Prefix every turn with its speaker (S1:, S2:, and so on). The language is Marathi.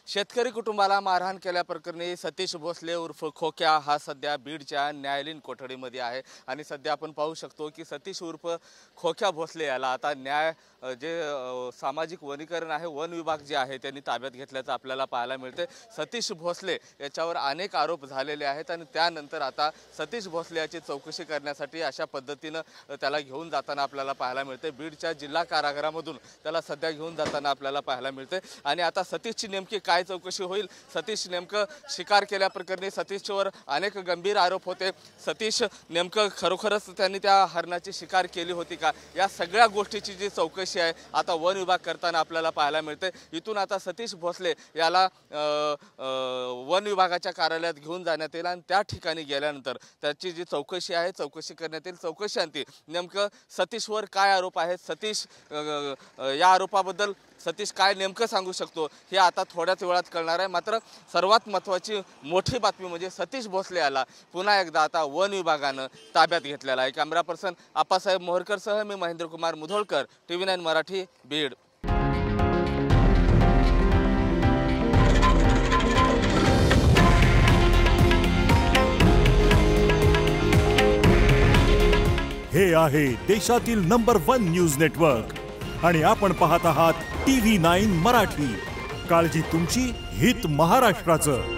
S1: शेतकरी कुटुंबाला मारहाण केल्याप्रकरणी सतीश भोसले उर्फ खोक्या हा सध्या बीडच्या न्यायालयीन कोठडीमध्ये आहे आणि सध्या आपण पाहू शकतो की सतीश उर्फ खोक्या भोसले याला आता सामाजिक वनीकरण आहे वन विभाग जे आहे त्यांनी ताब्यात घेतल्याचं आपल्याला पाहायला मिळते। सतीश भोसले याच्यावर अनेक आरोप झालेले आहेत आणि त्यानंतर आता सतीश भोसले याची चौकशी करण्यासाठी अशा पद्धतीनं त्याला घेऊन जाताना आपल्याला पाहायला मिळते। बीडच्या जिल्हा कारागृहामधून त्याला सध्या घेऊन जाताना आपल्याला पाहायला मिळते आणि आता सतीशची नेमकी काय चौकशी होईल, सतीश नेमकं शिकार केल्याप्रकरणी सतीशवर अनेक गंभीर आरोप होते। सतीश नेमकं खरोखरच त्यांनी त्या हरणाची शिकार केली होती का, या सगळ्या गोष्टीची जी चौकशी आहे आता वन विभाग करताना आपल्याला पाहायला मिळते। इथून आता सतीश भोसले याला वन विभागाच्या कार्यालयात घेऊन जाण्यात येईल आणि त्या ठिकाणी गेल्यानंतर त्याची जी चौकशी आहे चौकशी करण्यात येईल। चौकशीअंती नेमकं सतीशवर काय आरोप आहेत, सतीश या आरोपाबद्दल सतीश काय नेमकं सांगू शकतो हे आता थोड्याच वेळात कळणार आहे। मात्र सर्वात महत्त्वाची मोठी बातमी म्हणजे सतीश भोसले याला पुन्हा एकदा आता वन विभागानं ताब्यात घेतलेला आहे। कॅमेरा पर्सन आप्पासाहेब मोहरकरसह मी महेंद्रकुमार मुधोळकर, TV9 मराठी, बीड।
S2: हे आहे देशातील नंबर 1 न्यूज नेटवर्क आणि आपण पाहत आहात TV9 मराठी। काळजी तुमची, हित महाराष्ट्राचं।